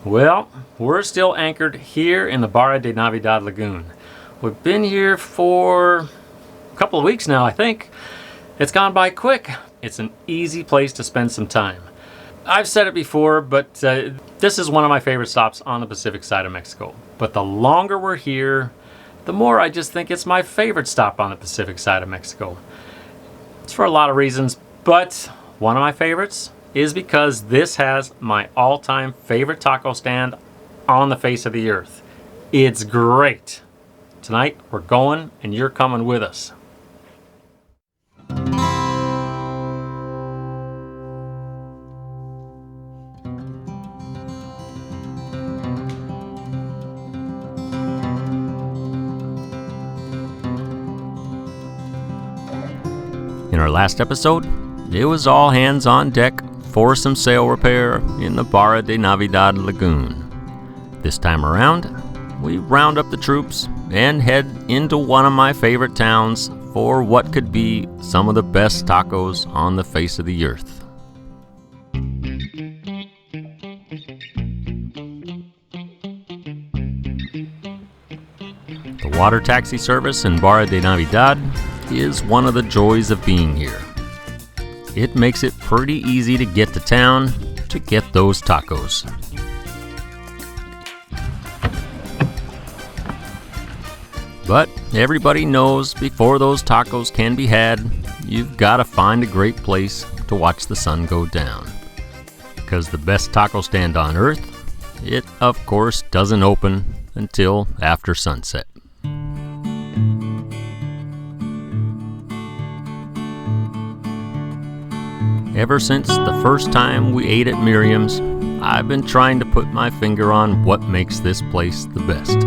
Well, we're still anchored here in the Barra de Navidad Lagoon. We've been here for a couple of weeks now, I think. It's gone by quick. It's an easy place to spend some time. I've said it before, but this is one of my favorite stops on the Pacific side of Mexico. But the longer we're here, the more I just think it's my favorite stop on the Pacific side of Mexico. It's for a lot of reasons, but one of my favorites is because this has my all-time favorite taco stand on the face of the earth. It's great. Tonight we're going and you're coming with us. In our last episode, it was all hands on deck for some sail repair in the Barra de Navidad Lagoon. This time around, we round up the troops and head into one of my favorite towns for what could be some of the best tacos on the face of the earth. The water taxi service in Barra de Navidad is one of the joys of being here. It makes it pretty easy to get to town to get those tacos. But everybody knows before those tacos can be had, you've got to find a great place to watch the sun go down. Because the best taco stand on earth, it of course doesn't open until after sunset. Ever since the first time we ate at Miriam's, I've been trying to put my finger on what makes this place the best.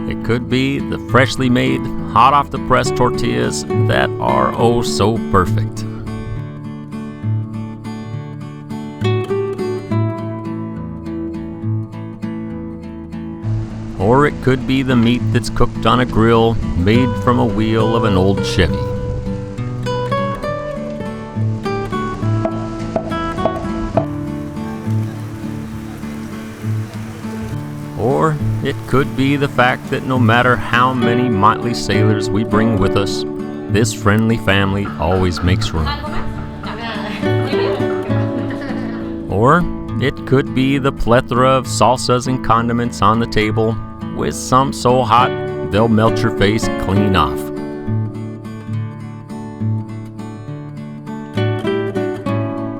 It could be the freshly made, hot off the press tortillas that are oh so perfect. Or it could be the meat that's cooked on a grill made from a wheel of an old Chevy. Or it could be the fact that no matter how many motley sailors we bring with us, this friendly family always makes room. Or it could be the plethora of salsas and condiments on the table, with some so hot they'll melt your face clean off.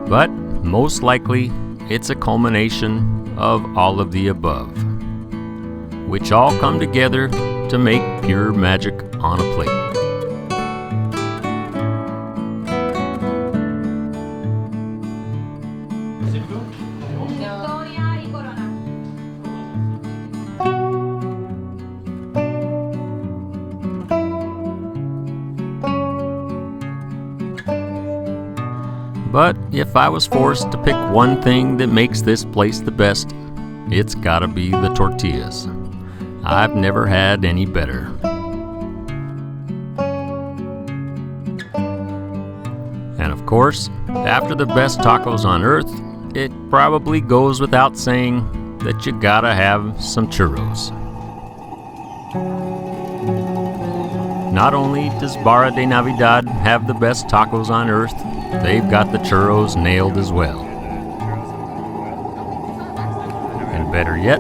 But most likely, it's a culmination of all of the above, which all come together to make pure magic on a plate. But if I was forced to pick one thing that makes this place the best, it's gotta be the tortillas. I've never had any better. And of course, after the best tacos on earth, it probably goes without saying that you gotta have some churros. Not only does Barra de Navidad have the best tacos on earth, they've got the churros nailed as well. And better yet,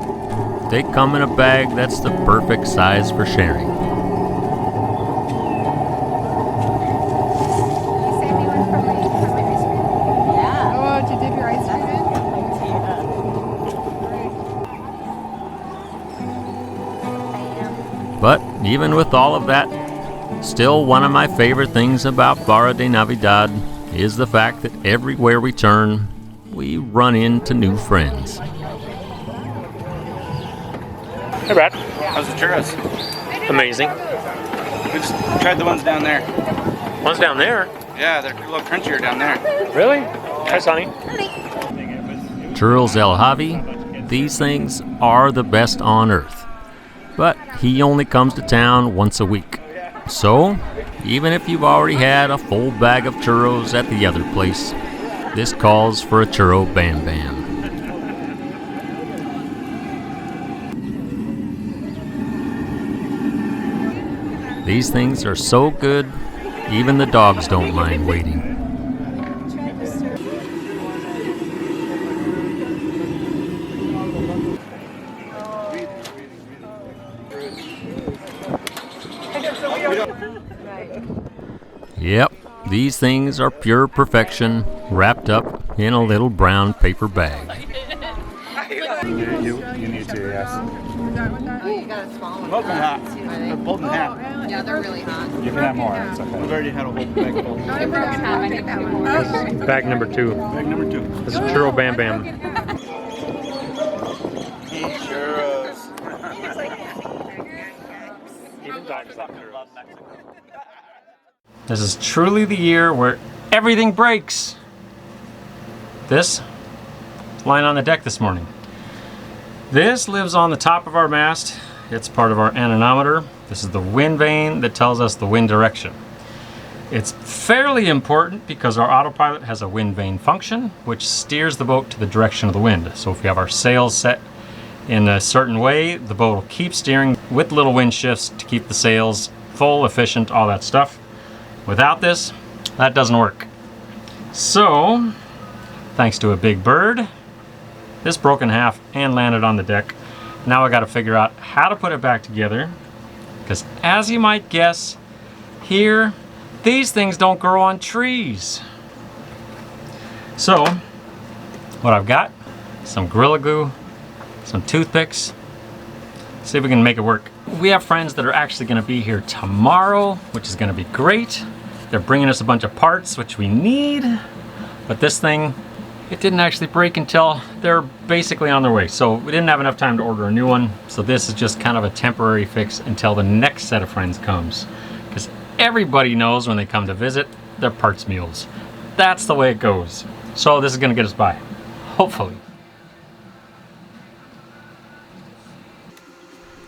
they come in a bag that's the perfect size for sharing. But even with all of that, still one of my favorite things about Barra de Navidad is the fact that everywhere we turn, we run into new friends. Hey Brad. How's the churros? Amazing. We just tried the ones down there. One's down there? Yeah, they're a little crunchier down there. Really? Hi, Sonny. Churros El Javi, these things are the best on earth. But he only comes to town once a week. So, even if you've already had a full bag of churros at the other place, this calls for a churro bam bam. These things are so good, even the dogs don't mind waiting. Yep, these things are pure perfection, wrapped up in a little brown paper bag. You need to, yes. Oh, you got a small one. Bolton hot. Are Bolton hat. Yeah, they're really hot. You can have more. It's okay. We've already had a whole bag of Bolton. I broke in half. I need that one. Bag number 2. Bag number 2. This is churro bam bam. This is truly the year where everything breaks. This, lying on the deck this morning. This lives on the top of our mast. It's part of our anemometer. This is the wind vane that tells us the wind direction. It's fairly important because our autopilot has a wind vane function, which steers the boat to the direction of the wind. So if we have our sails set in a certain way, the boat will keep steering with little wind shifts to keep the sails full, efficient, all that stuff. Without this, that doesn't work. So, thanks to a big bird, this broke in half and landed on the deck. Now I gotta figure out how to put it back together, because as you might guess, here, these things don't grow on trees. So, what I've got, some Gorilla Glue, some toothpicks, see if we can make it work. We have friends that are actually gonna be here tomorrow, which is gonna be great. They're bringing us a bunch of parts, which we need, but this thing, it didn't actually break until they're basically on their way. So we didn't have enough time to order a new one. So this is just kind of a temporary fix until the next set of friends comes. Because everybody knows when they come to visit, they're parts mules. That's the way it goes. So this is gonna get us by, hopefully.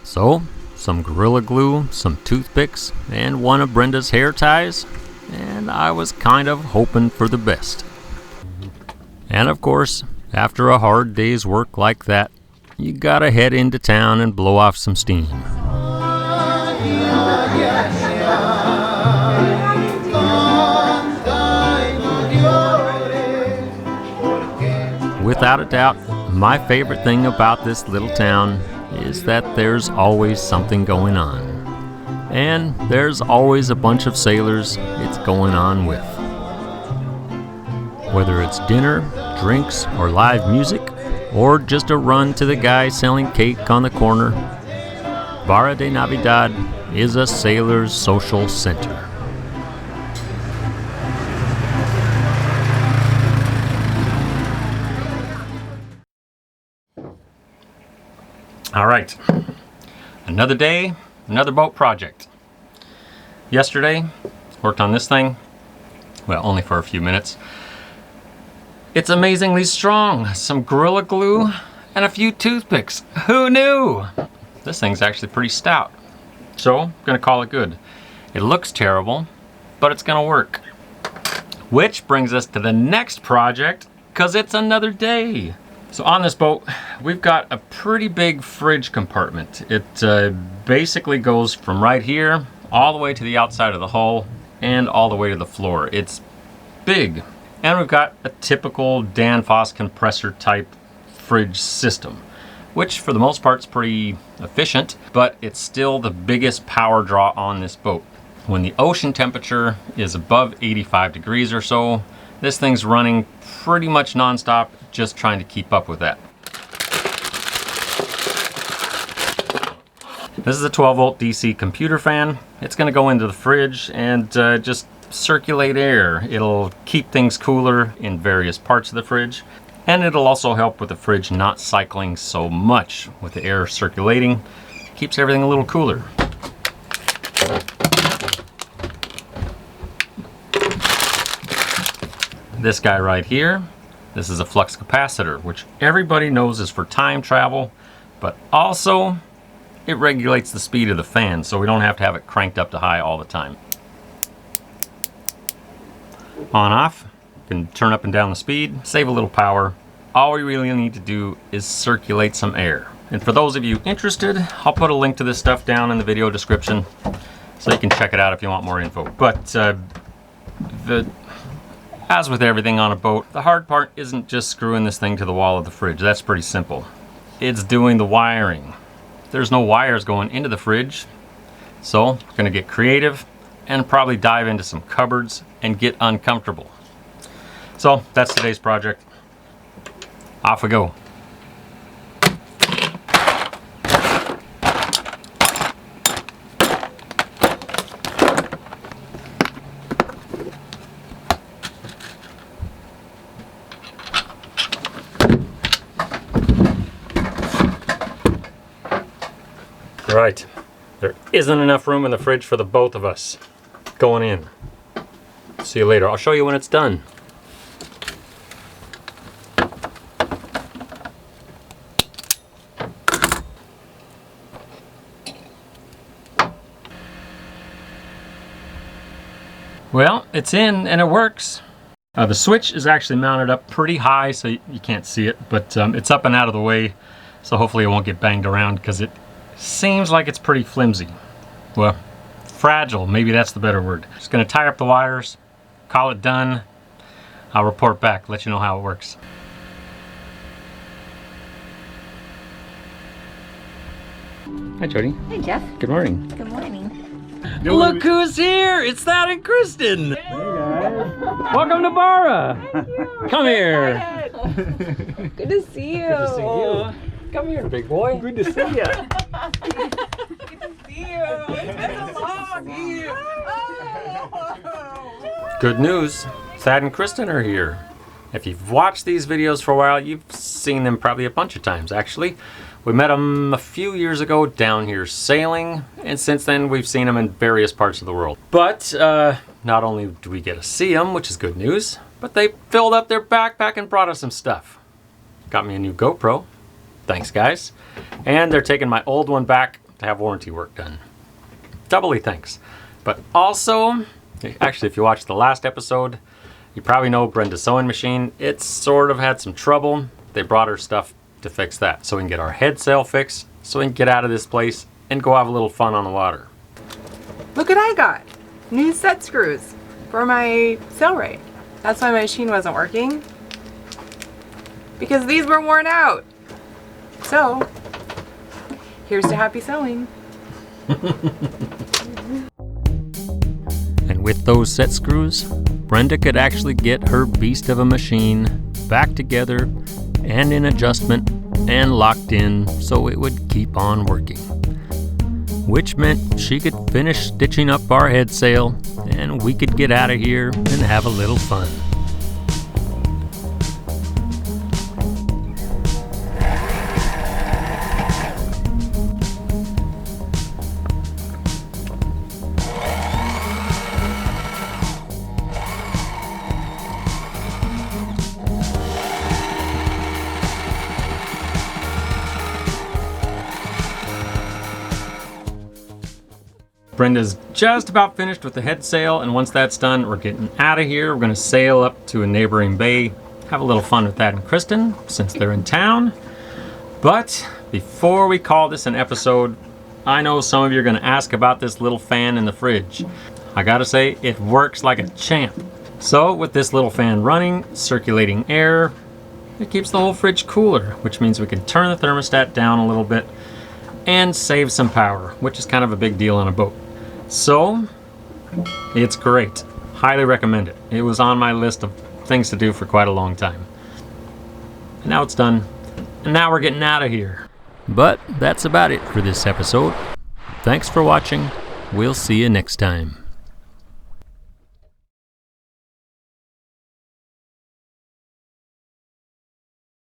So, some Gorilla Glue, some toothpicks, and one of Brenda's hair ties, and I was kind of hoping for the best. And of course, after a hard day's work like that, you gotta head into town and blow off some steam. Without a doubt, my favorite thing about this little town is that there's always something going on. And there's always a bunch of sailors it's going on with. Whether it's dinner, drinks, or live music, or just a run to the guy selling cake on the corner, Barra de Navidad is a sailor's social center. All right, another day, another boat project. Yesterday, worked on this thing, well, only for a few minutes. It's amazingly strong. Some Gorilla Glue and a few toothpicks. Who knew? This thing's actually pretty stout. So, I'm gonna call it good. It looks terrible, but it's gonna work. Which brings us to the next project, because it's another day. So on this boat, we've got a pretty big fridge compartment. It basically goes from right here all the way to the outside of the hull and all the way to the floor. It's big. And we've got a typical Danfoss compressor type fridge system, which for the most part is pretty efficient, but it's still the biggest power draw on this boat. When the ocean temperature is above 85 degrees or so, this thing's running pretty much nonstop, just trying to keep up with that. This is a 12 volt DC computer fan. It's gonna go into the fridge and just circulate air. It'll keep things cooler in various parts of the fridge, and it'll also help with the fridge not cycling so much. With the air circulating, keeps everything a little cooler. This guy right here, this is a flux capacitor, which everybody knows is for time travel, but also it regulates the speed of the fan, so we don't have to have it cranked up to high all the time. On off, You can turn up and down the speed, save a little power. All we really need to do is circulate some air. And for those of you interested, I'll put a link to this stuff down in the video description so you can check it out if you want more info. But as with everything on a boat, the hard part isn't just screwing this thing to the wall of the fridge. That's pretty simple. It's doing the wiring. There's no wires going into the fridge, so I'm gonna get creative and probably dive into some cupboards and get uncomfortable. So that's today's project. Off we go. Right, there isn't enough room in the fridge for the both of us. Going in. See you later. I'll show you when it's done. Well, it's in and it works. The switch is actually mounted up pretty high so you can't see it, but it's up and out of the way, so hopefully it won't get banged around because it seems like it's pretty flimsy. Well, fragile, maybe that's the better word. Just gonna tie up the wires, call it done. I'll report back, let you know how it works. Hi Jody. Hey Jeff. Good morning. Good morning. Look who's here! It's Thad and Kristen! Hey guys! Welcome to Bara! Thank you. Come here! Good to see you. Good to see you. Come here, big boy. Good to see you. Good to see you. It's been so long. Good news, Thad and Kristen are here. If you've watched these videos for a while, you've seen them probably a bunch of times actually. We met them a few years ago down here sailing, and since then we've seen them in various parts of the world. But not only do we get to see them, which is good news, but they filled up their backpack and brought us some stuff. Got me a new GoPro. Thanks guys. And they're taking my old one back to have warranty work done. Doubly thanks. But also, actually if you watched the last episode, you probably know Brenda's sewing machine. It's sort of had some trouble. They brought her stuff to fix that so we can get our head sail fixed, so we can get out of this place and go have a little fun on the water. Look what I got. New set screws for my sail right. That's why my machine wasn't working. Because these were worn out. So, here's to happy sewing. And with those set screws, Brenda could actually get her beast of a machine back together and in adjustment and locked in so it would keep on working. Which meant she could finish stitching up our head sail and we could get out of here and have a little fun. Brenda's just about finished with the head sail, and once that's done, we're getting out of here. We're gonna sail up to a neighboring bay, have a little fun with Thad and Kristen since they're in town. But before we call this an episode, I know some of you are gonna ask about this little fan in the fridge. I gotta say, it works like a champ. So with this little fan running, circulating air, it keeps the whole fridge cooler, which means we can turn the thermostat down a little bit and save some power, which is kind of a big deal on a boat. So, it's great. Highly recommend it. It was on my list of things to do for quite a long time. And now it's done. And now we're getting out of here. But that's about it for this episode. Thanks for watching. We'll see you next time.